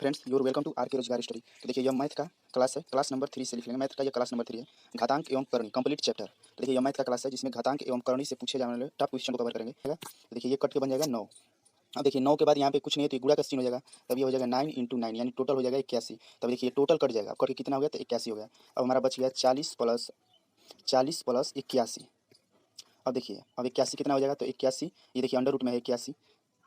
Friends, you're welcome to R K रोजगार study. तो देखिए, यह मैथ का क्लास है, क्लास नंबर 3 से लिख लेंगे। मैथ का यह क्लास नंबर 3 है, घातांक एवं करणी कंप्लीट चैप्टर। तो देखिए, यह मैथ का क्लास है जिसमें घातांक एवं करणी से पूछे जाने वाले टॉप क्वेश्चन को कवर करेंगे। ठीक है? तो देखिए, ये कट के बन जाएगा 9। अब देखिए 9 के बाद यहाँ पे कुछ नहीं है तो ये गुणा का सीन हो जाएगा, तब ये हो जाएगा 9 × 9 यानी टोटल हो जाएगा 81। तब देखिए टोटल कट जाएगा, कट के कितना हो गया तो 81 हो गया। अब हमारा बच गया 40 + 81। अब देखिए, अब 81 कितना हो जाएगा तो 81, ये देखिए अंडर रूट में है 81,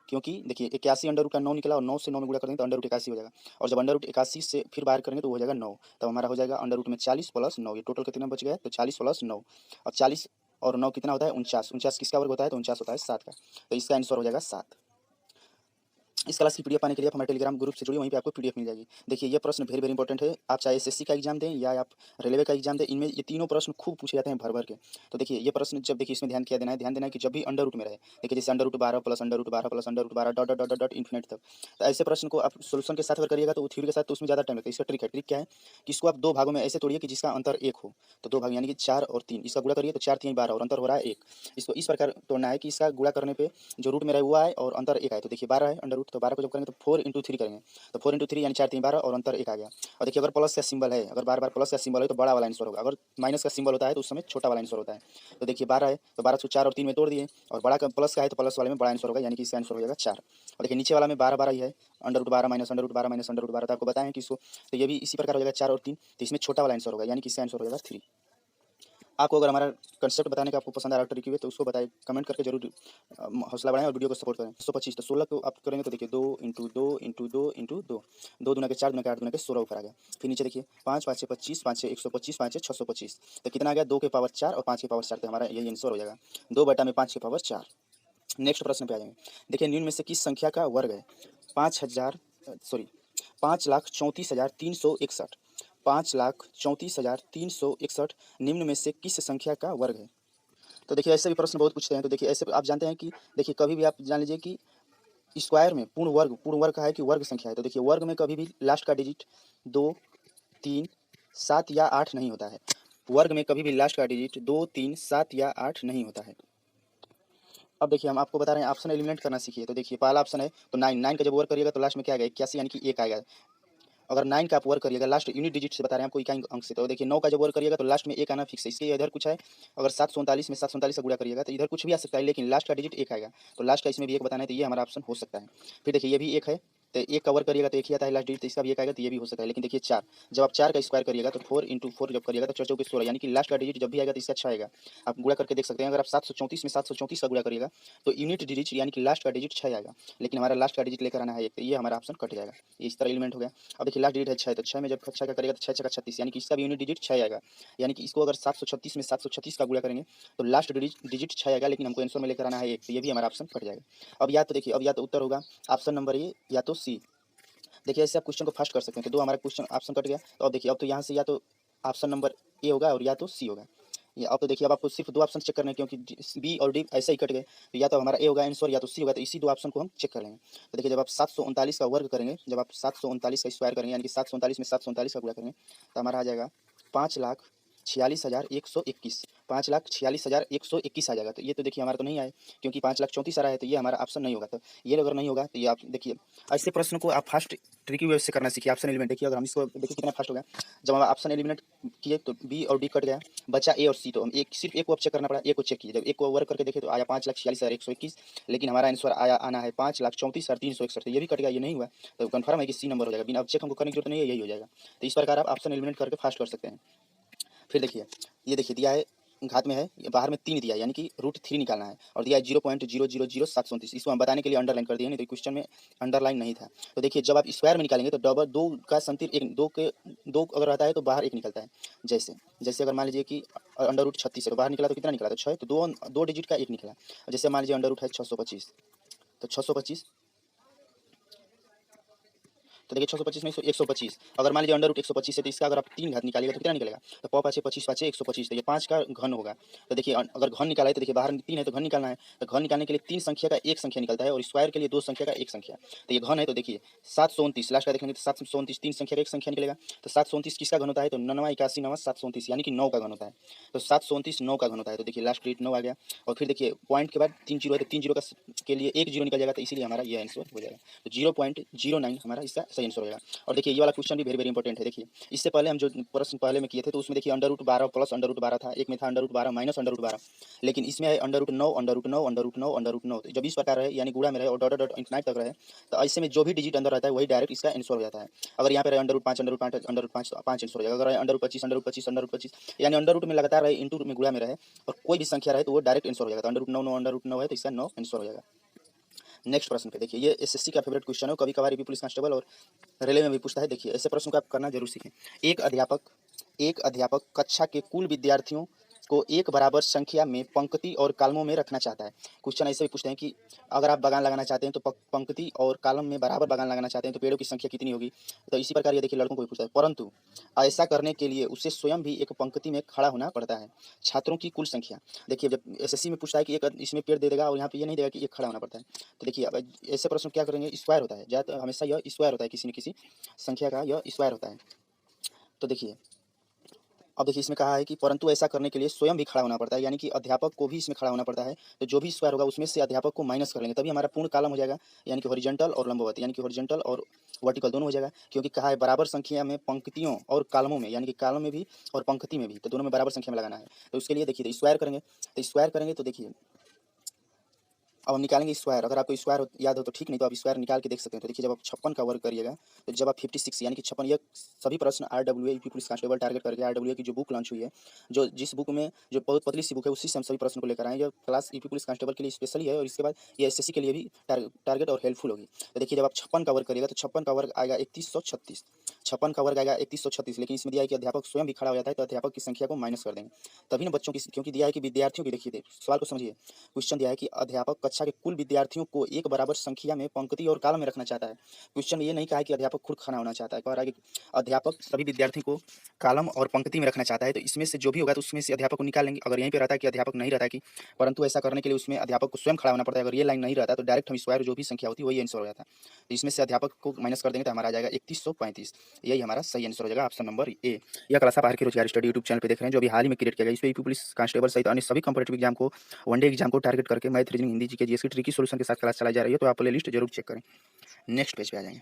क्योंकि देखिए 81 अंडर रूट का 9 निकला और 9 से 9 में गुणा करेंगे तो अंडर रूट 81 हो जाएगा। और जब अंडर रूट 81 से फिर बाहर करेंगे तो वो हो जाएगा 9। तब हमारा हो जाएगा अंडर रूट में 40 + 9, ये टोटल कितना बच गया तो 40 + 9। अब 40 और 9 कितना होता है 49। 49 किसका वर्ग होता है तो 49 होता है 7 का। तो इसका आंसर हो जाएगा 7। इस क्लास की पीडीएफ पाने के लिए आप हमारे टेलीग्राम ग्रुप से जुड़िए, वहीं पे आपको पीडीएफ मिल जाएगी। देखिए, ये प्रश्न वेरी वेरी इंपॉर्टेंट है। आप चाहे एसएससी का एग्जाम दें या आप रेलवे का एग्जाम दें, इनमें ये तीनों प्रश्न खूब पूछे जाते हैं भर भर के। तो देखिए, ये प्रश्न जब देखिए इसमें ध्यान देना है कि जब भी अंडर रूट में रहे, देखिए जैसे under root 12 + under root 12 + under root 12 dot dot dot dot infinite तक। तो ऐसे प्रश्न को आप सोल्यूशन के साथ अगर करिएगा तो थ्योरी के साथ तो उसमें ज़्यादा टाइम लगता है। इसका ट्रिक है, ट्रिक क्या है कि इसको आप 2 भागों में ऐसे तोड़िए कि जिसका अंतर 1 हो। तो 2 भाग यानी कि 4 और 3, इसका गुणा करिए तो 4 × 3 = 12 और अंतर हो रहा है 1। इसको इस प्रकार तोड़ना है कि इसका गुणा करने पे जो रूट में रहे वो आए और अंतर 1 आए। तो देखिए 12 है अंडर रूट, तो 12 को जब करेंगे तो 4 × 3 करेंगे, तो 4 × 3 यानी 4 × 3 = 12 और अंतर 1 आ गया। और देखिए अगर प्लस का सिंबल है, अगर बार-बार प्लस का सिंबल है तो बड़ा वाला आंसर होगा, अगर माइनस का सिंबल होता है तो उस समय छोटा वाला आंसर होता है। तो देखिए 12 है तो 12 को 4 और 3 में तोड़ दिए, और बड़ा का प्लस का है तो प्लस वाले में बड़ा आंसर होगा, यानी कि इसका आंसर हो जाएगा 4। और देखिए नीचे वाला में 12 12 ही है, under root 12 minus under root 12 minus under root 12, तो आपको बताएं कि इसको तो ये भी इसी प्रकार हो जाएगा 4 और 3, तो इसमें छोटा वाला आंसर होगा, यानी कि इसका आंसर हो जाएगा 3। आपको अगर हमारा कंसेप्ट बताने का आपको पसंद आ रहा है ट्रिक है तो उसको बताएं, कमेंट करके जरूर हौसला बढ़ाएं और वीडियो को सपोर्ट करें। 125 तो 16 को आप करेंगे तो देखिए 2 × 2 × 2 × 2, 2 दूना के 4 दूना के 8 दूना के 16 ऊपर आ गया। फिर नीचे देखिए 5 5 6 25, 5 6 125, 5 6 625, तो कितना आ गया 2 के पावर 4 और 5 के पावर 4, तो हमारा यही आंसर हो जाएगा 2/5 के पावर 4। नेक्स्ट प्रश्न पे आ जाएंगे। देखिए निम्न में से किस संख्या का वर्ग है 5,34,361, 5,34,361 निम्न में से किस संख्या का वर्ग है। तो देखिए ऐसे भी प्रश्न बहुत पूछते हैं। तो देखिए ऐसे आप जानते हैं कि देखिए कभी भी आप जान लीजिए कि स्क्वायर में पूर्ण वर्ग का है कि वर्ग संख्या है। तो देखिए वर्ग में कभी भी लास्ट का डिजिट 2, 3, 7 या 8 नहीं होता है। वर्ग में कभी भी लास्ट का डिजिट 2, 3, 7 या 8 नहीं होता है। अब देखिए हम आपको बता रहे हैं ऑप्शन एलिमिनेट करना सीखिए। तो देखिए पहला ऑप्शन है तो 9, 9 का जब वर्ग करिएगा तो लास्ट में क्या आएगा 81, यानी कि 1 आएगा। अगर 9 का आप वर्क करिएगा लास्ट यूनिट डिजिट से बता रहे हैं आपको, इकाई अंक से, तो देखिए 9 का जब वर्क करिएगा तो लास्ट में 1 आना फिक्स है। इसके इधर कुछ है, अगर 739 में 739 का गुणा करिएगा तो इधर कुछ भी आ सकता है, लेकिन लास्ट का डिजिट 1 आएगा। तो लास्ट का इसमें भी 1 बताना है, तो ये हमारा ऑप्शन हो सकता है। फिर देखिए ये भी 1 है तो 1 का वर्क करिएगा तो 1 ही आता है लास्ट डिजिट, तो इसका भी 1 आएगा, तो ये भी हो सकता है। लेकिन देखिए 4, जब आप 4 का स्क्वायर करिएगा तो 4 × 4 जब करिएगा तो 4 चौके 16, यानी कि लास्ट का डिजिट जब भी आएगा तो इसका 6 आएगा। आप गुणा करके देख सकते हैं, अगर आप 734 में 734 का गुणा करिएगा तो यूनिट डिजिट यानी कि लास्ट का डिजिट 6 आएगा, लेकिन हमारा लास्ट का डिजिट लेकर आना है 1, तो ये हमारा ऑप्शन कट जाएगा। ये इस तरह एलिमेंट हो गया। अब देखिए लास्ट डिजिट है 6, तो 6 में जब 6 का करेगा तो 6 6 36, यानी कि इसका भी यूनिट डिजिट 6 आएगा। यानी कि इसको अगर 736 में 736 का गुणा करेंगे तो लास्ट डिजिट 6 आएगा, लेकिन हमको आंसर में लेकर आना है 1, तो ये भी हमारा ऑप्शन कट जाएगा। अब या तो देखिए अब या तो उत्तर होगा ऑप्शन नंबर ए या तो सी। देखिए ऐसे आप क्वेश्चन को फास्ट कर सकते हैं। तो 2 हमारा क्वेश्चन ऑप्शन कट गया। तो अब देखिए अब तो यहाँ से या तो ऑप्शन नंबर ए होगा और या तो सी होगा। या अब तो देखिए अब आपको सिर्फ 2 ऑप्शन चेक करने हैं, क्योंकि बी और डी ऐसे ही कट गए, तो या तो हमारा ए होगा आंसर या तो सी होगा, तो इसी 2 ऑप्शन को हम चेक कर लेंगे। तो देखिए जब आप 739 का वर्ग करेंगे, जब आप 739 का स्क्वायर करेंगे, यानी कि 739 में 739 का गुणा करेंगे, तो हमारा आ जाएगा 5,46,121, 5,46,121 आ जाएगा। तो ये तो देखिए हमारा तो नहीं आए, क्योंकि 5,34,000 आ रहा है, तो ये हमारा ऑप्शन नहीं होगा। तो ये अगर नहीं होगा तो ये आप देखिए ऐसे प्रश्न को आप फास्ट ट्रिकी वे से करना सीखिए। ऑप्शन एलिमेंट देखिए, अगर हम इसको देखिए कितना फास्ट हो गया। जब हम ऑप्शन एलिमिनेट किए तो बी और डी कट गया, बचा ए और सी। तो हम सिर्फ एक को अब चेक करना पड़ा, ए को चेक किए। जब एक को वर्क करके देखे तो आया 5,46,121, लेकिन हमारा आंसर आना है 5,34,361, तो ये भी कट गया, ये नहीं हुआ। तो कंफर्म है कि सी नंबर हो जाएगा, बिना अब चेक हमको करने की जरूरत नहीं है, यही हो जाएगा। तो इस प्रकार आप ऑप्शन एलिमिनेट करके फास्ट कर सकते हैं। फिर देखिए ये देखिए दिया है घात में है, बाहर में 3 दिया है, यानी कि √3 निकालना है, और दिया है 0.000737। इसको हम बताने के लिए अंडरलाइन कर दिए, नहीं तो क्वेश्चन में अंडरलाइन नहीं था। तो देखिए जब आप स्क्वायर में निकालेंगे तो डबल 2 का समतिल 1, 2 अगर रहता है तो बाहर 1 निकलता है। जैसे जैसे अगर मान लीजिए कि √36 है तो बाहर निकला तो कितना निकला, तो 6, तो 2 डिजिट का 1 निकला। जैसे मान लीजिए अंडर रूट है 625, तो 625, तो देखिए 625 में 125, अगर मान लीजिए अंडर रूट 125 है तो इसका अगर आप 3 घात निकालिएगा तो कितना निकलेगा, तो पौ पाँचे 25 पाँचे 125, तो ये 5 का घन होगा। तो देखिए अगर घन निकाला है तो देखिए बाहर 3 है तो घन निकालना है, तो घन निकालने के लिए 3 संख्या का 1 संख्या निकलता है, और स्क्वायर के लिए 2 संख्या का 1 संख्या। तो ये घन है, तो देखिए 729 लास्ट का देखेंगे तो 729 3 संख्या का 1 संख्या निकलेगा। तो 729 किसका घन होता है, तो 9 81 9 729, यानी कि 9 का घन होता है। तो 729 9 का घन होता है। तो देखिए लास्ट डिजिट 9 आ गया, और फिर देखिए पॉइंट के बाद 3 जीरो है, तो 3 जीरो का के लिए 1 जीरो निकल जाएगा, तो इसीलिए हमारा ये आंसर हो जाएगा। तो 0.09 हमारा इसका सही आंसर हो जाएगा। और देखिए ये वाला क्वेश्चन भी वेरी वेरी इंपॉर्टेंट है। देखिए इससे पहले हम जो प्रश्न पहले में किए थे तो उसमें देखिए √12 प्लस √12 था, एक में था √12 माइनस √12, लेकिन इसमें है √9 √9 √9 √9। जब इस प्रकार रहे यानी गुणा में रहे और डॉट डॉट इंफिनिट तक रहे तो ऐसे में जो भी डिजिट अंदर रहता है वही डायरेक्ट इसका आंसर हो जाता है। अगर यहाँ पे रहे √5 √5 5 आंसर हो जाएगा। अगर √25 √25 √25 यानी अंडर रूट में लगातार रहे इंटू में गुणा में रहे और कोई भी संख्या रहे तो वो डायरेक्ट आंसर हो जाएगा। तो √9 है तो इसका 9 आंसर हो जाएगा। नेक्स्ट प्रश्न पे देखिए, ये एसएससी का फेवरेट क्वेश्चन है, कभी कभार यूपी पुलिस कांस्टेबल और रेलवे में भी पूछता है। देखिए ऐसे प्रश्नों को आप करना जरूर सीखें। एक अध्यापक कक्षा के कुल विद्यार्थियों को एक बराबर संख्या में पंक्ति और कॉलमों में रखना चाहता है। क्वेश्चन ऐसे भी पूछते हैं कि अगर आप बागान लगाना चाहते हैं तो पंक्ति और कॉलम में बराबर बागान लगाना चाहते हैं तो पेड़ों की संख्या कितनी होगी। तो इसी प्रकार ये देखिए लड़कों को भी पूछता है, परंतु ऐसा करने के लिए उसे स्वयं भी एक पंक्ति में खड़ा होना पड़ता है। छात्रों की कुल संख्या, देखिए जब एसएससी में पूछता है कि एक इसमें पेड़ दे देगा और यहाँ पे ये नहीं देगा कि एक खड़ा होना पड़ता है। तो देखिए अब ऐसे प्रश्न क्या करेंगे, स्क्वायर होता है, ज़्यादा हमेशा यह स्क्वायर होता है, किसी न किसी संख्या का यह स्क्वायर होता है। तो देखिए अब देखिए इसमें कहा है कि परंतु ऐसा करने के लिए स्वयं भी खड़ा होना पड़ता है, यानी कि अध्यापक को भी इसमें खड़ा होना पड़ता है। तो जो भी स्क्वायर होगा उसमें से अध्यापक को माइनस कर लेंगे तभी हमारा पूर्ण कॉलम हो जाएगा, यानी कि हॉरिजॉन्टल और लंबवत, यानी कि हॉरिजॉन्टल और वर्टिकल दोनों हो जाएगा। क्योंकि कहा है बराबर संख्या में पंक्तियों और कॉलमों में, यानी कि कॉलम में भी और पंक्ति में भी, तो दोनों में बराबर संख्या में लगाना है। तो उसके लिए देखिए स्क्वायर करेंगे तो देखिए अब हम निकालेंगे स्क्वायर। अगर आपको स्क्वायर याद हो तो ठीक, नहीं तो आप स्क्वायर निकाल के देख सकते हैं। तो देखिए जब आप 56 का वर्ग करिएगा तो जब आप 56 यानी कि 56, ये सभी प्रश्न RWA UP police constable target करके RWA की जो बुक लॉन्च हुई है, जो जिस बुक में जो बहुत पतली सी बुक है उसी से हम सभी प्रश्न को लेकर आए। ये क्लास यूपी पुलिस कांस्टेबल के लिए स्पेशली है और इसके बाद ये एसएससी के लिए भी टारगेट और हेल्पफुल होगी। तो देखिए जब आप 56 का वर्ग करिएगा तो 56 का वर्ग आएगा 3136, 56 का वर्ग आएगा 3136। लेकिन इसमें दिया है कि अध्यापक स्वयं भी खड़ा हो जाता है तो अध्यापक की संख्या को माइनस कर देंगे तभी ना बच्चों की, क्योंकि दिया है कि विद्यार्थियों की, देखिए सवाल को समझिए। क्वेश्चन दिया है कि अध्यापक कक्षा के कुल विद्यार्थियों को एक बराबर संख्या में पंक्ति और कॉलम में रखना चाहता है। क्वेश्चन ये नहीं कहा है कि अध्यापक खुद खड़ा होना चाहता है, कह रहा है कि अध्यापक सभी विद्यार्थी को कॉलम और पंक्ति में रखना चाहता है। तो इसमें से जो भी होगा तो उसमें से अध्यापक को निकाल लेंगे। अगर यहीं पे रहता है कि अध्यापक नहीं रहता है कि परंतु ऐसा करने के लिए उसमें अध्यापक को स्वयं खड़ा होना पड़ता है, अगर ये लाइन नहीं रहता तो डायरेक्ट हम स्क्वायर जो भी संख्या होती है वही आंसर हो जाता है। तो इसमें से अध्यापक को माइनस कर देंगे तो हमारा आ जाएगा 3135, यही हमारा सही आंसर हो जाएगा, ऑप्शन नंबर ए। यह क्लास आप आर के रोजगार स्टडी यूट्यूब चैनल पे देख रहे हैं, जो अभी हाल ही में क्रिएट किया गया। इस पे यूपी पुलिस कांस्टेबल सहित अन्य सभी कॉम्पिटिटिव एग्जाम को, वनडे एग्जाम को टारगेट करके math, reasoning, Hindi, GK, GS की ट्रिकी सॉल्यूशन के साथ क्लास चलाई जा रही है। तो आप प्ले लिस्ट जरूर चेक करें। नेक्स्ट पेज पे आ जाएंगे।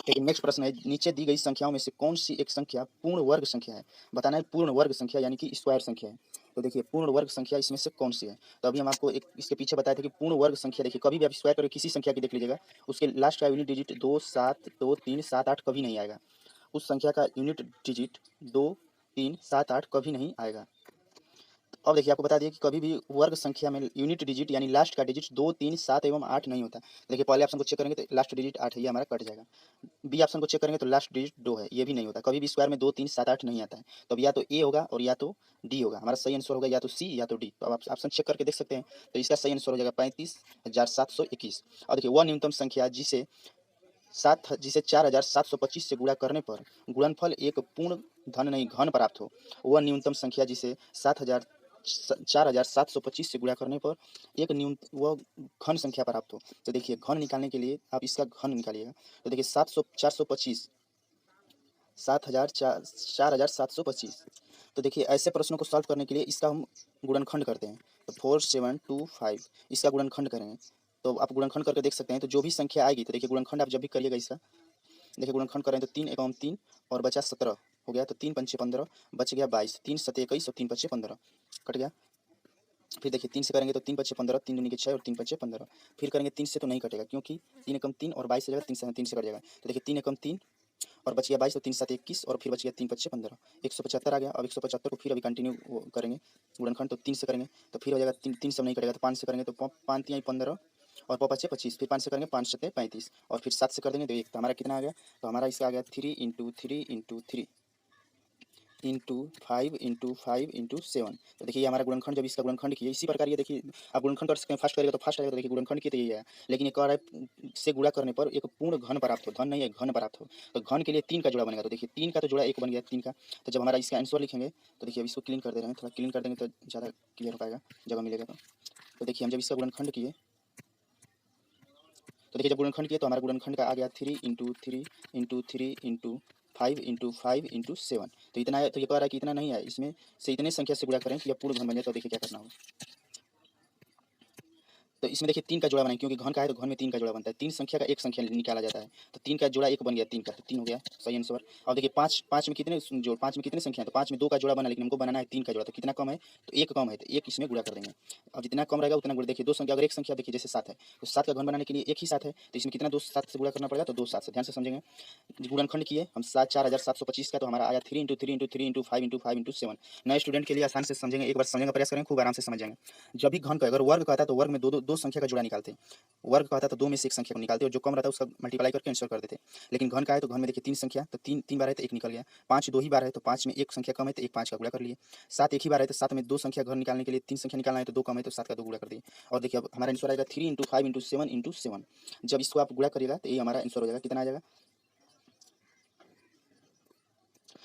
लेकिन नेक्स्ट प्रश्न है, नीचे दी गई संख्याओं में से कौन सी एक संख्या पूर्ण वर्ग संख्या है। बताना है पूर्ण वर्ग संख्या यानी कि स्क्वायर संख्या है। तो देखिए पूर्ण वर्ग संख्या इसमें से कौन सी है। तो अभी हम आपको एक इसके पीछे बताए थे कि पूर्ण वर्ग संख्या, देखिए कभी भी आप स्क्वायर करके किसी संख्या की देख लीजिएगा, उसके लास्ट का यूनिट डिजिट 2 7 2 3 7 8 कभी नहीं आएगा। उस संख्या का यूनिट डिजिट 2 3 7 8 कभी नहीं आएगा। अब देखिए आपको बता दिए कि कभी भी वर्ग संख्या में यूनिट डिजिट यानी लास्ट का डिजिट 2 3 7 एवं 8 नहीं होता। देखिए पहले ऑप्शन को चेक करेंगे तो लास्ट डिजिट 8 है, ये हमारा कट जाएगा। बी ऑप्शन को चेक करेंगे तो लास्ट डिजिट 2 है, ये भी नहीं होता। कभी भी स्क्वायर में 2 3 7 8 नहीं आता है। तो अब या तो ए होगा और या तो डी होगा। हमारा सही आंसर होगा या तो सी या तो डी। तो अब आप ऑप्शन चेक करके देख सकते हैं। तो इसका सही आंसर हो जाएगा 35,721। और देखिए वह न्यूनतम संख्या जिसे 4725 से गुणा करने पर गुणनफल एक पूर्ण धन नहीं घन प्राप्त हो, वह न्यूनतम संख्या जिसे 4725 से गुणा करने पर एक न्यूनतम वह घन संख्या प्राप्त हो। तो देखिए घन निकालने के लिए आप इसका घन निकालिएगा। तो देखिए 425 4725। तो देखिए ऐसे प्रश्नों को सॉल्व करने के लिए इसका हम गुणनखंड करते हैं। तो 4725 इसका गुणनखंड करेंगे तो आप गुणनखंड करके देख सकते हैं। तो जो भी संख्या आएगी, तो देखिए गुणनखंड आप जब भी करिएगा इसका, देखिए गुणनखंड करें तो 3 एकम 3 और बचा 17 हो गया, तो 3 पंचे 15 बच गया 22, 3 सते 21 और 3 पंचे 15 कट गया। फिर देखिए 3 से करेंगे तो 3 पंचे 15, 3 दूनी के 6 और 3 पंचे 15। फिर करेंगे 3 से तो नहीं कटेगा क्योंकि 3 एकम 3 और 22 हो जाएगा, 3 से कट जाएगा। तो देखिए 3 एकम 3 और बच गया 22 और 3 7 21 और फिर बच गया 3 पच्चे 15, 175 आ गया। अब 175 को फिर अभी कंटिन्यू करेंगे गुणनखंड, तो 3 से करेंगे तो फिर हो जाएगा 3 से नहीं कटेगा तो 5 से करेंगे तो 5 3 15 और 5 5 25, फिर 5 से करेंगे 5 7 35 और फिर 7 से कर देंगे तो 1। तो हमारा कितना आ गया, तो हमारा इसका आ गया 3 × 3 × 3 इंटू 5 × 5 × 7। तो देखिए हमारा गुणनखंड जब इसका गुणनखंड किया इसी प्रकार ये देखिए आप गुणनखंड कर सकते हैं, फास्ट करेगा तो फास्ट आएगा। तो देखिए गुणनखंड किया तो ये है, लेकिन ये कह रहा है से गुणा करने पर एक पूर्ण घन प्राप्त हो, धन नहीं है घन प्राप्त हो। तो घन के लिए 3 का जोड़ा बनेगा। तो देखिए 3 का तो जोड़ा 1 बन गया 3 का। तो जब हमारा इसका आंसर लिखेंगे तो देखिए अब इसको क्लीन कर दे रहे हैं, थोड़ा क्लीन कर देंगे तो ज़्यादा क्लियर हो पाएगा, जगह मिलेगा। तो देखिए हम जब इसका गुणनखंड किए तो देखिए जब गुणनखंड किए तो हमारा गुणनखंड का आ गया 3 × 3 × 3 × 5 × 5 × 7। तो इतना है, तो ये कह रहा है कि इतना नहीं है, इसमें से इतने संख्या से गुणा करें कि यह पूर्ण घन बन जाए। तो देखिए क्या करना होगा, तो इसमें देखिए 3 का जोड़ा बनाएंगे, क्योंकि घन का है तो घन में 3 का जोड़ा बनता है। 3 संख्या का एक संख्या निकाला जाता है, तो 3 का जोड़ा 1 बन गया, 3 का, तो 3 हो गया सही आंसर। और देखिए 5 में कितने जोड़, 5 में कितने संख्या है, तो 5 में 2 का जोड़ा बना, लेकिन हमको बनाना है 3 का जोड़ा, तो कितना कम है, तो 1 कम है, तो 1 इसमें गुणा कर देंगे। अब जितना कम रहेगा उतना गुणा, देखिए 2 संख्या, अगर एक संख्या देखिए जैसे 7 है, तो 7 का घन बनाने के लिए 1 ही 7 है, तो इसमें कितना 2 7 से गुणा करना पड़ेगा, तो 2 7 से, ध्यान से समझेंगे। गुणनखंड किए हम 4725 का, तो हमारा आया 3 × 3 × 3 × 5 × 5 × 7। नए स्टूडेंट के लिए आसान से समझेंगे, एक बार समझने का प्रयास करें, खूब आराम से समझ जाएंगे। जब भी घन का अगर वर्ग कहता है तो वर्ग में दो संख्या का जोड़ा निकालते हैं, वर्ग कहता है तो 2 में से एक संख्या को निकालते हैं, और जो कम रहता है उसका मल्टीप्लाई करके आंसर कर देते हैं। लेकिन घन का है तो घन में देखिए 3 संख्या, तो 3 बार है तो 1 निकल गया। 5 2 ही बार है तो 5 में एक संख्या कम है तो 1 5 का गुणा कर लिए। 7 एक ही बार है तो 7 में 2 संख्या घन निकालने के लिए 3 संख्या निकालना है तो 2 कम है तो 7 का 2 गुणा कर दिए। और देखिए अब हमारा आंसर आएगा 3 × 5 × 7 × 7। जब इसको आप गुणा करिएगा तो ये हमारा आंसर हो जाएगा, कितना आ जाएगा।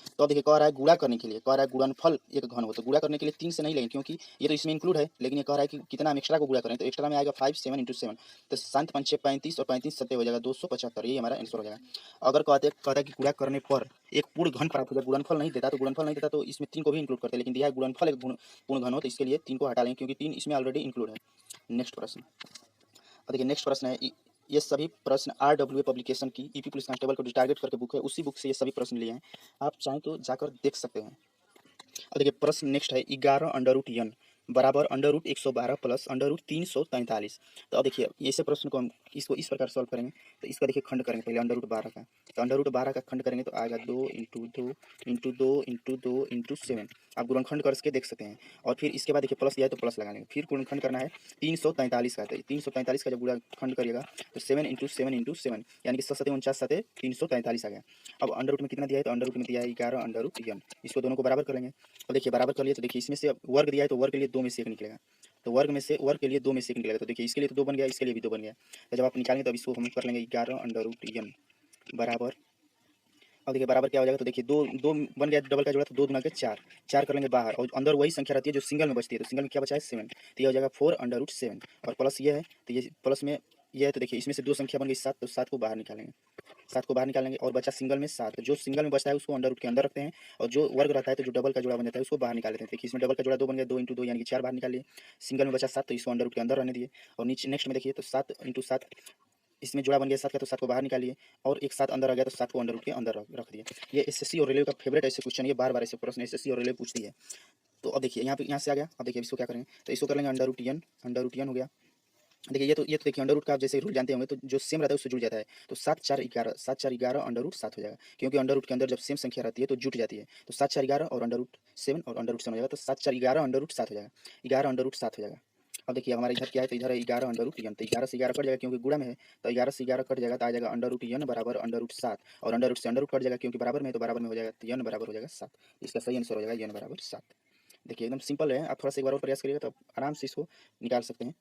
तो अब देखिए कह रहा है गुणा करने के लिए, कह रहा है गुणनफल एक घन हो, तो गुणा करने के लिए 3 से नहीं लेंगे, क्योंकि ये तो इसमें इंक्लूड है, लेकिन ये कह रहा है कि कितना हम एक्स्ट्रा को गुणा करें, तो एक्स्ट्रा में आएगा 5 7 × 7, तो 7 5 6 35 और 35 7 हो जाएगा 275, ये हमारा आंसर हो जाएगा। अगर कहता है कि गुणा करने पर एक पूर्ण घन प्राप्त हो जाए, गुणनफल नहीं देता, तो गुणनफल नहीं देता तो इसमें 3 को भी इंक्लूड करते हैं, लेकिन दिया है गुणनफल एक पूर्ण घन हो, तो इसके लिए 3 को हटा लेंगे, क्योंकि 3 इसमें ऑलरेडी इंक्लूड है। नेक्स्ट प्रश्न, और देखिए नेक्स्ट प्रश्न है, ये सभी प्रश्न RWA पब्लिकेशन की ईपी पुलिस कांस्टेबल को टारगेट करके बुक है, उसी बुक से ये सभी प्रश्न लिए हैं, आप चाहें तो जाकर देख सकते हैं। और देखिए प्रश्न नेक्स्ट है 11√n बराबर √112 प्लस √343। तो अब देखिए ऐसे प्रश्न को हम इसको इस प्रकार सॉल्व करेंगे, तो इसका देखिए खंड करेंगे पहले √12 का, तो √12 का खंड करेंगे तो आएगा 2 × 2 × 2 × 2 × 7। आप गुणनखंड करके देख सकते हैं, और फिर इसके बाद देखिए प्लस दिया है तो प्लस लगा लेंगे, फिर गुणनखंड करना है 343 का, तो 343 का जब गुणनखंड करिएगा तो 7 × 7 × 7 यानी कि 7 7 49 7 343 आ गया। अब अंडर रूट में कितना दिया है, तो अंडर रूट में दिया है 11√n, इसको दोनों को बराबर कर लेंगे। और देखिए बराबर कर लिए तो देखिए इसमें से वर्ग दिया है तो वर्ग के लिए 2 में से 1 निकलेगा, तो वर्ग के लिए 2 में से 1 निकलेगा, तो देखिए इसके लिए तो 2 बन गया, इसके लिए भी 2 बन गया, तो जब आप निकालेंगे तब इसको हम कर लेंगे 11√n बराबर। अब देखिए बराबर क्या हो जाएगा, तो देखिए 2 2 बन गया, डबल का जोड़ा, तो 2 दूना के 4 4 कर लेंगे बाहर, और अंदर वही संख्या रहती है जो सिंगल में बचती है, तो सिंगल में क्या बचा है 7, तो ये हो जाएगा 4√7, और प्लस ये है तो ये प्लस में ये है, तो देखिए इसमें से 2 संख्या बन गई 7, तो 7 को बाहर निकालेंगे, 7 को बाहर निकालेंगे, और बचा सिंगल में 7, जो सिंगल में बचता है उसको अंडर रूट के अंदर रखते हैं, और जो वर्ग रहता है तो जो डबल का जोड़ा बन जाता है उसको बाहर निकाल लेते हैं। देखिए इसमें डबल का जोड़ा 2 बन गया, 2 × 2 यानी कि 4 बाहर निकाल लिए, सिंगल में बचा 7 तो इसको अंडर रूट के अंदर रहने दिए, और नीचे नेक्स्ट में देखिए तो 7 × 7 इसमें जोड़ा बन गया 7 का, तो 7 को बाहर निकालिए, और एक 7 अंदर आ गया तो 7 को अंडर रूट के अंदर रख दिए। ये एसएससी और रेलवे का फेवरेट ऐसे क्वेश्चन, ये बार-बार ऐसे प्रश्न एसएससी और रेलवे पूछती है। तो अब देखिए यहाँ से आ गया, अब देखिए इसको क्या करेंगे, तो इसको कर लेंगे अंडर रूट n हो गया। देखिए ये तो देखिए अंडर रूट का आप जैसे रूल जानते होंगे, तो जो सेम रहता है उससे जुड़ जाता है, तो 7 4 11 7 4 11 अंडर रूट 7 हो जाएगा, क्योंकि अंडर रूट के अंदर जब सेम संख्या रहती है तो जुट जाती है, तो 7 4 11 और अंडर रूट 7 और अंडर रूट 7 हो जाएगा, तो 7 4 11 अंडर रूट 7 हो जाएगा, 11 अंडर रूट 7 हो जाएगा। अब देखिए हमारे इधर क्या है, तो इधर है 11 अंडर रूट n, तो 11 से 11 कट जाएगा क्योंकि गुणा में है, तो 11 से 11 कट जाएगा तो आ जाएगा अंडर रूट n बराबर अंडर रूट 7, और अंडर रूट से अंडर रूट कट जाएगा क्योंकि बराबर में है, तो बराबर में हो जाएगा, तो n बराबर हो जाएगा 7, इसका सही आंसर हो जाएगा n बराबर 7। देखिए एकदम सिंपल है, आप थोड़ा सा एक बार और प्रयास करिएगा तो आराम से इसको निकाल सकते हैं।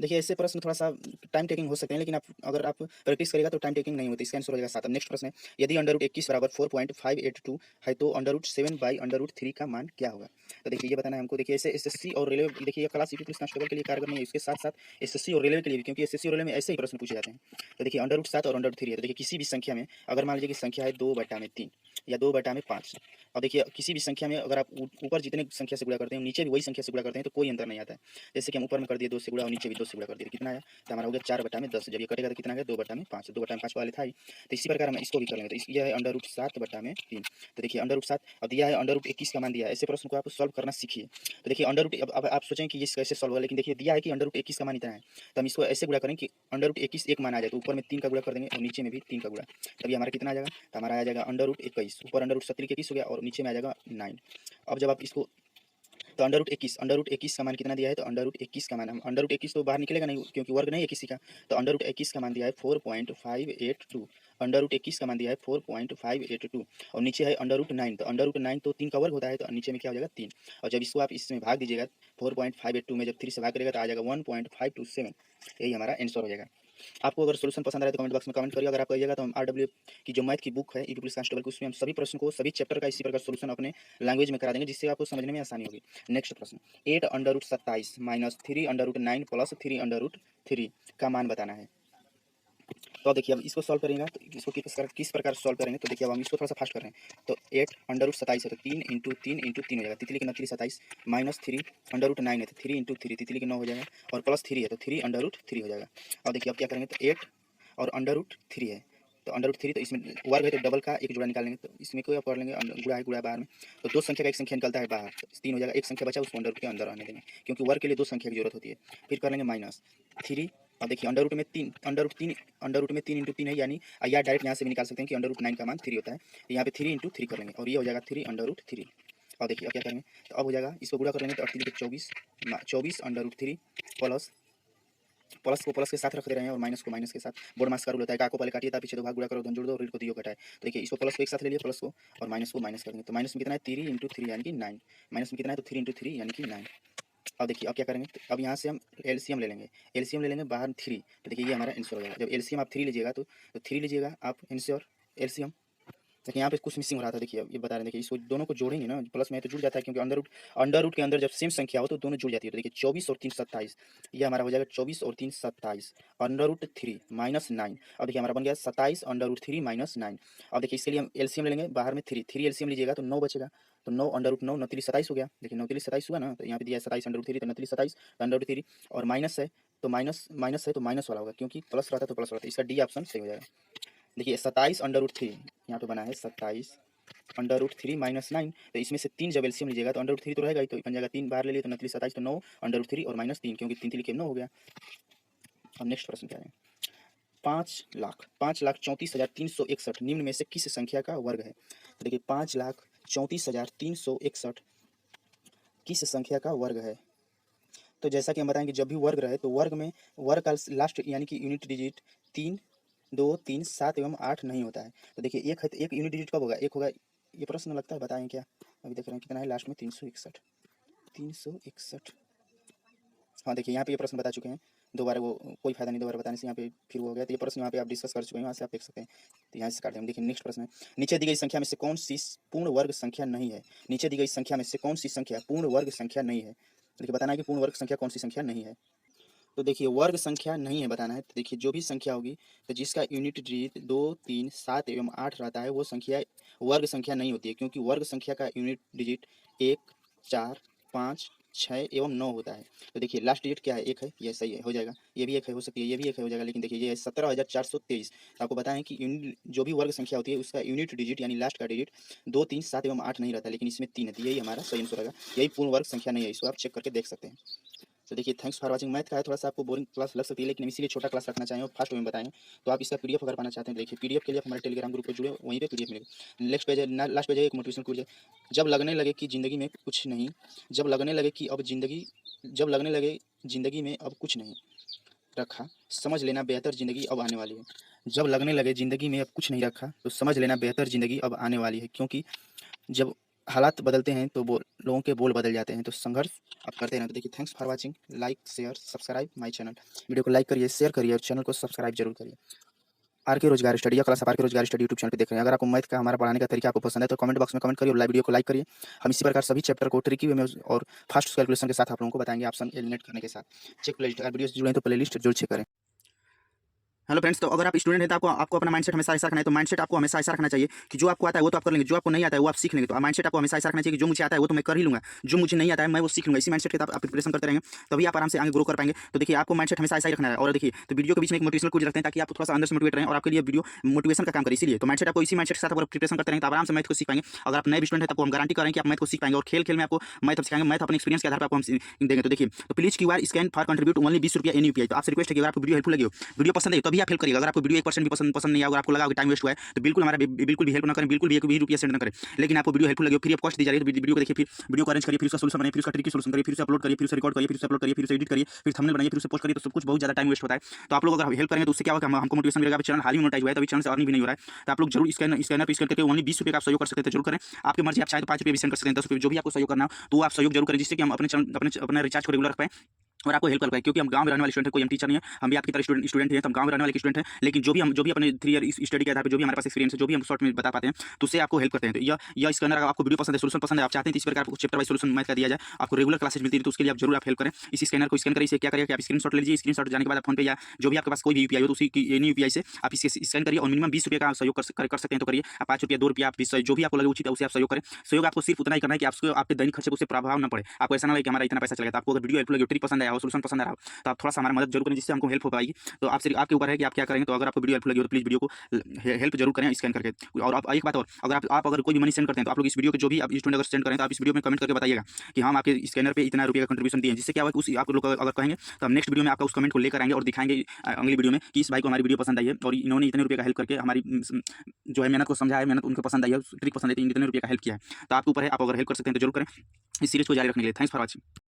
देखिए ऐसे प्रश्न थोड़ा सा टाइम टेकिंग हो सकते हैं, लेकिन अगर आप प्रैक्टिस करेगा तो टाइम टेकिंग नहीं होती, इसका आंसर हो जाएगा 7। अब नेक्स्ट प्रश्न है, यदि अंडर रूट 21 बराबर 4.582 है तो under root 7 by under root 3 का मान क्या होगा। तो देखिए ये बताना है हमको। देखिए ऐसे एसएससी और रेलवे, देखिए ये क्लास ईपी पुलिस कांस्टेबल के लिए कारगर नहीं है, इसके साथ साथ एसएससी और रेलवे के लिए भी, क्योंकि एसएससी और रेलवे में ऐसे ही प्रश्न पूछे जाते हैं। तो देखिए अंडर रूट 7 और अंडर रूट 3 है, तो देखिए किसी भी संख्या में अगर मान लीजिए कि संख्या है 2/3 या 2/5, और देखिए किसी भी संख्या में अगर आप ऊपर जितने संख्या से गुणा करते हैं नीचे भी वही संख्या से गुणा करते हैं तो कोई अंतर नहीं आता है। जैसे कि हम ऊपर में कर दिए 2 से गुणा और नीचे भी 2 से गुणा कर दिए, कितना आया, तो हमारा हो गया 4/10। जब ये कटेगा तो कितना आ गया 2/5, 2/5 वाले था ही, तो इसी प्रकार हम इसको भी कर लेंगे। तो यह है अंडर रूट 7/3। तो देखिए अंडर रूट 7 अब दिया है, अंडर रूट 21 का मान दिया है, ऐसे प्रश्न को आप सॉल्व करना सीखिए। तो देखिए अंडर रूट, अब आप सोचें कि ये कैसे सॉल्व होगा, लेकिन देखिए दिया है कि अंडर रूट 21 का मान इतना है, तो हम इसको ऐसे गुणा करें कि अंडर रूट 21 एक मान आ जाए, तो ऊपर में 3 का गुणा कर देंगे और नीचे में भी 3 का गुणा, तभी हमारा कितना आ जाएगा, तो हमारा आ जाएगा अंडर रूट 21, ऊपर अंडर रूट 21 हो गया और नीचे में आ जाएगा 9। अब जब आप इसको, तो अंडर रूट 21 का मान कितना दिया है, तो अंडर रूट 21 का मान, हम अंडर रूट 21 तो बाहर निकलेगा नहीं क्योंकि वर्ग नहीं है किसी का, तो अंडर रूट 21 का मान दिया है 4.582, अंडर रूट 21 का मान दिया है 4.582, और नीचे है अंडर रूट 9, तो अंडर रूट 9 तो 3 का वर्ग होता है, तो नीचे में क्या हो जाएगा 3, और जब इसको आप इसमें भाग दीजिएगा 4.582 में जब 3 से भाग करेगा तो आ जाएगा 1.527, यही हमारा आंसर हो जाएगा। आपको अगर सोल्यूशन पसंद आ रहा है तो कमेंट बॉक्स में कमेंट करिए। अगर आपको आइएगा तो हम RW की जो मैथ की बुक है ईपी पुलिस कांस्टेबल की, उसमें हम सभी प्रश्न को, सभी चैप्टर का इसी प्रकार सोल्यूशन अपने लैंग्वेज में करा देंगे, जिससे आपको समझने में आसानी होगी। नेक्स्ट प्रश्न, 8 under root 27 minus 3 under root 9 plus 3 under root 3 का मान बताना है। तो अब देखिए अब इसको सॉल्व करेंगे तो इसको किस प्रकार सॉल्व करेंगे, तो देखिए अब हम इसको थोड़ा सा फास्ट कर रहे हैं। तो 8 अंडर रूट 27 है तो 3 इंटू 3 हो जाएगा, तितली के 9 27 माइनस 3 अंडर रूट 9 है तो 3 इंटू 3 तितली के 9 हो जाएगा, और प्लस 3 है तो 3 अंडर रूट 3 हो जाएगा। अब देखिए अब क्या करेंगे, तो 8 और अंडर रूट 3 है तो अंडर रूट 3, तो इसमें वर्ग है तो डबल का एक जोड़ा निकालेंगे, तो इसमें कोई आप कर लेंगे, गुड़ा है बाहर में, तो दो संख्या का एक संख्या निकलता है बाहर, तो 3 हो जाएगा, एक संख्या बचा उसको अंडर रूट के अंदर आने देंगे, क्योंकि वर्ग के लिए दो संख्या की जरूरत होती है। फिर कर लेंगे माइनस 3, और देखिए अंडर रूट में 3 इंटू 3 है, यानी या डायरेक्ट यहाँ से भी निकाल सकते हैं कि अंडर रूट 9 का मान 3 होता है, तो यहाँ पे 3 इंटू 3 कर लेंगे और ये हो जाएगा 3 अंडर रूट 3। और देखिए अब क्या करेंगे, तो अब हो जाएगा इसको गुणा कर लेंगे तो 38 24 अंडर रूट 3 प्लस को प्लस के साथ रख दे रहे हैं और माइनस को माइनस के साथ। बोर्ड मास का रूल होता है, का को पहले काटिए था पीछे दो भाग गुणा करो धन जोड़ दो और ऋण को दियो घटाए। तो देखिए इसको प्लस को एक साथ ले लिया प्लस को, और माइनस को माइनस कर देंगे, तो माइनस में कितना है 3 इंटू 3 यानी कि 9, माइनस में कितना है तो 3 इंटू 3 यानी कि 9। अब देखिए अब क्या करेंगे, तो अब यहाँ से हम एलसीएम ले लेंगे बाहर 3, तो देखिए ये हमारा आंसर हो जाएगा। जब एलसीएम आप 3 लीजिएगा तो 3 लीजिएगा आप आंसर एलसीएम। देखिए यहाँ पे कुछ मिसिंग हो रहा था, देखिए अब ये बता रहे हैं, देखिए इसको दोनों को जोड़ेंगे ना प्लस में तो जुड़ जाता है, क्योंकि अंडर रूट के अंदर जब सेम संख्या हो तो दोनों जुड़ जाती है। तो देखिए 24 और 3 27, ये हमारा हो जाएगा 24 और 3 27 अंडर रूट 3 माइनस 9। अब देखिए हमारा बन गया 27 अंडर रूट 3 माइनस 9। अब देखिए इसके लिए हम एलसीएम ले लेंगे, बाहर में 3 एलसीएम लीजिएगा तो 9 बचेगा, तो 9 अंडर रूट 9 9 3 27 हो गया। देखिए 9 3 27 हुआ ना, तो यहाँ पे दिया है 27 अंडर रूट 3 तो 9 3 27 अंडर रूट 3, और माइनस है तो माइनस है तो माइनस वाला होगा, क्योंकि प्लस रहता है तो प्लस रहता है, इसका डी ऑप्शन सही हो जाएगा। देखिए 27 अंडर रूट 3 यहाँ पे बना है 27 अंडर रूट 3 माइनस 9, तो इसमें से 3 जब एलसीएम लीजिएगा तो अंडर रूट 3 तो रहेगा ही, तो बन जाएगा 3 बाहर ले लिए तो 9 3 27 तो 9 अंडर रूट 3 और माइनस 3, क्योंकि 3 लिखे 9 हो गया। अब नेक्स्ट प्रश्न क्या है, 5,34,361 निम्न में से किस संख्या का वर्ग है। तो देखिए 5,34,361 किस संख्या का वर्ग है। तो जैसा कि हम बताएंगे जब भी वर्ग रहे तो वर्ग का लास्ट यानी कि यूनिट डिजिट 3 2 3 7 एवं 8 नहीं होता है। तो देखिए एक है तो एक यूनिट डिजिट कब होगा, एक होगा, ये प्रश्न लगता है बताएं क्या, अभी देख रहे हैं कितना है लास्ट में 361। हाँ देखिए यहाँ पे ये प्रश्न बता चुके हैं, दोबारा वो कोई फायदा नहीं दोबारा बताने से, यहाँ पे फिर वो हो गया, तो ये प्रश्न यहाँ पे आप डिस्कस कर चुके हैं, वहाँ से आप देख सकते हैं। तो यहाँ से काट देंगे। देखिए नेक्स्ट प्रश्न है, नीचे दी गई संख्या में से कौन सी पूर्ण वर्ग संख्या नहीं है। नीचे दी गई संख्या में से कौन सी संख्या पूर्ण वर्ग संख्या नहीं है। देखिए बताना है कि पूर्ण वर्ग संख्या कौन सी संख्या नहीं है। तो देखिए वर्ग संख्या नहीं है बताना है, तो देखिए जो भी संख्या होगी तो जिसका यूनिट डिजिट 2 3 7 एवं 8 रहता है वो संख्या वर्ग संख्या नहीं होती है, क्योंकि वर्ग संख्या का यूनिट डिजिट 1 4 5 6 एवं 9 होता है। तो देखिए लास्ट डिजिट क्या है, एक है, ये सही है हो जाएगा, ये भी एक है हो सकती है, ये भी एक है हो जाएगा, लेकिन देखिए ये है 17,423। आपको बताएं कि जो भी वर्ग संख्या होती है उसका यूनिट डिजिट यानी लास्ट का डिजिट 2 3 7 एवं 8 नहीं रहता, लेकिन इसमें 3 है, यही हमारा सही आंसर रहेगा, यही पूर्ण वर्ग संख्या नहीं है, इसको आप चेक करके देख सकते हैं। तो देखिए थैंक्स फॉर वाचिंग। मैथ का है थोड़ा सा आपको बोरिंग क्लास लग सकती है, लेकिन हम इसीलिए छोटा क्लास रखना चाहें और फास्ट में बताएंगे, तो आप इसका पीडीएफ अगर पाना चाहते हैं देखिए पीडीएफ के लिए आप हमारे टेलीग्राम ग्रुप पर जुड़े, वहीं पे पीडीएफ मिलेगा। नेक्स्ट पेज है, लास्ट पेज है एक मोटिवेशनल क्विज है, जब लगने लगे कि जिंदगी में कुछ नहीं, जब लगने लगे जिंदगी में अब कुछ नहीं रखा समझ लेना बेहतर जिंदगी अब आने वाली है। जब लगने लगे जिंदगी में अब कुछ नहीं रखा तो समझ लेना बेहतर जिंदगी अब आने वाली है, क्योंकि जब हालात बदलते हैं तो लोगों के बोल बदल जाते हैं, तो संघर्ष आप करते रहना। तो देखिए thanks for watching, like share subscribe my channel, video को लाइक करिए शेयर करिए और चैनल को सब्सक्राइब जरूर करिए। आर के रोजगार स्टडी या क्लास आर के रोजगार स्टडी यूट्यूब चैनल पे देख रहे हैं। अगर आपको मैथ का हमारा पढ़ाने का तरीका आपको पसंद है तो कमेंट बॉक्स में कमेंट करिए और वीडियो को लाइक करिए। हम इसी प्रकार सभी चैप्टर को ट्रिकी वे में और फास्ट कैलकुलेशन के साथ आप लोगों को बताएंगे, ऑप्शन एलिमिनेट करने के साथ। चेक प्ले लिस्ट, अगर वीडियो से जुड़े तो प्ले लिस्ट जरूर चेक करें। हेलो फ्रेंड्स, तो अगर आप स्टूडेंट हैं तो आपको अपना माइंडसेट हमेशा ऐसा रखना है, तो माइंडसेट आपको हमेशा ऐसा रखना चाहिए कि जो आपको आता है वो तो आप कर लेंगे, जो आपको नहीं आता है वो आप सीख लेंगे। तो माइंडसेट आपको हमेशा ऐसा रखना चाहिए कि जो मुझे आता है वो तो मैं कर ही लूंगा, जो मुझे नहीं आता है मैं वो सीख लूंगा। इसी माइंडसेट के साथ आप प्रिपरेशन करते रहेंगे तभी आप आराम से आगे ग्रो कर पाएंगे। तो देखिए आपको माइंडसेट हमेशा ऐसा ही रखना है। और देखिए तो वीडियो के बीच में एक मोटिवेशनल क्विज रखते हैं ताकि आप थोड़ा सा अंदर से मोटिवेट रहें और आपके लिए वीडियो मोटिवेशन का काम करे, इसीलिए तो माइंडसेट आपको इसी माइंडसेट के साथ अगर प्रिपरेशन करते रहेंगे तो आराम से मैथ को सीख पाएंगे। अगर आप नए स्टूडेंट हैं तो आपको हम गारंटी करेंगे कि आप मैथ को सीख पाएंगे और खेल खेल में आपको मैथ सिखाएंगे, मैथ अपने एक्सपीरियंस के आधार पर आपको हम देंगे। तो देखिए तो please QR scan for contribute only 20 रुपया इन UPI। तो आपसे रिक्वेस्ट है कि अगर आपको वीडियो हेल्पफुल लगी हो, वीडियो पसंद है तभी आप हेल्प करिएगा। अगर आपको वीडियो 1% भी पसंद नहीं आया, आपको लगा कि टाइम वेस्ट हुआ है तो बिल्कुल हमारा बिल्कुल भी हेल्प ना करें, बिल्कुल भी 1 भी रुपया सेंड ना करें। लेकिन आपको वीडियो हेल्पफुल लगे, फ्री ऑफ कॉस्ट दी जा रही है, तो वीडियो को देखिए, फिर वीडियो को अरेंज करिए, फिर उसका सॉल्यूशन बनाइए, फिर उसका ट्रिकी सॉल्यूशन करिए, फिर उसे अपलोड करिए, फिर उसे रिकॉर्ड करिए, फिर उसे अपलोड करिए, फिर उसे एडिट करिए, फिर थंबनेल बनाइए, फिर उसे पोस्ट करिए, तो सब कुछ बहुत ज़्यादा टाइम वेस्ट होता है। तो आप लोग अगर हेल्प करेंगे तो उससे क्या होगा, हमको मोटिवेशन मिलेगा। चैनल हाल ही मोनेटाइज हुआ है तो अभी चैनल से अर्निंग भी नहीं हो रहा है। तो आप लोग जरूर स्कैनर पर स्कैन करके ओनली 20 रुपये का आप सहयोग कर सकते हैं, तो जरूर करें। आपकी मर्जी, आप चाहे तो 5 रुपये भी सेंड कर सकते हैं, 10 रुपये, जो भी आपको सहयोग करना हो, तो आप सहयोग जरूर करें, जिससे कि हम अपने चैनल अपना रिचार्ज को रेगुलर रख पाएं और आपको हेल्प कर पाए, क्योंकि हम गाँव में रहने वाले स्टूडेंट हैं, कोई हम टीचर नहीं है, हम भी आपकी तरह स्टूडेंट ही हैं, तो हम गाँव में रहने वाले स्टूडेंट हैं। लेकिन जो भी अपने 3 ईयर स्टडी के आधार पे जो भी हमारे पास एक्सपीरियंस है, जो भी हम शॉर्ट में बता पाते हैं, तो उससे आपको हेल्प करते हैं। तो यह स्कैनर अगर आपको वीडियो पसंद है, सॉल्यूशन पसंद है, आप चाहते हैं इस प्रकार आपको चैप्टर वाइज सॉल्यूशन मैथ का दिया जाए, आपको रेगुलर क्लासेस मिलती है, तो उसके लिए आप जरूर आप हेल्प करें। इस स्कैनर को स्कैन करिए। इसे क्या करिए कि आप स्क्रीनशॉट ले लीजिए, स्क्रीनशॉट जाने के बाद आप फोन पे या जो भी आपके पास कोई भी यूपीआई हो, तो उसी की एनी यूपीआई से आप इसे स्कैन करिए और मिनिमम ₹20 का आप सहयोग कर सकते हैं तो करिए। आप ₹5, ₹2, आप 20 जो भी आपको लगे उचित है, उसे आप सहयोग करें। सहयोग आपको सिर्फ उतना ही करना है कि आपको आपके दैनिक खर्चे पे उससे प्रभाव ना पड़े। आपको ऐसा ना लगे कि हमारा इतना पैसा चला गया। तो आपको अगर वीडियो हेल्पफुल लगी, ट्रिक पसंद आया हो, सॉल्यूशन पसंद आ रहा हो, तो आप थोड़ा-सा हमारी मदद जरूर करें, जिससे हमको हेल्प हो पाएगी। तो आपके ऊपर है कि आप क्या करेंगे। तो अगर आपको वीडियो हेल्पफुल लगी हो, तो प्लीज़ वीडियो को हेल्प जरूर करें स्कैन करके। और आप एक बात और, अगर कोई भी मनी सेंड करते हैं, तो आप लोग इस वीडियो के जो भी आप स्टूडेंट अगर सेंड करें, तो आप इस वीडियो में कमेंट करके बताइएगा कि हम आपके स्कैनर पे इतना रुपये का कंट्रीब्यूशन दिए हैं। जिससे क्या होगा, उस आप लोग अगर कहेंगे, तो हम नेक्स्ट वीडियो में आपका उस कमेंट को लेकर आएँगे और दिखाएँगे अगली वीडियो में कि इस भाई को हमारी वीडियो पसंद आई है और इन्होंने इतने रुपये का हेल्प करके हमारी जो है मेहनत को समझा है, मेहनत उनको पसंद आई है, ट्रिक पसंद आई है, तो इतने रुपये का हेल्प किया है। तो आपके ऊपर है, आप अगर हेल्प कर सकते हैं तो जरूर करें। इस सीरीज को जारी रखने के लिए थैंक्स फॉर वॉचिंग।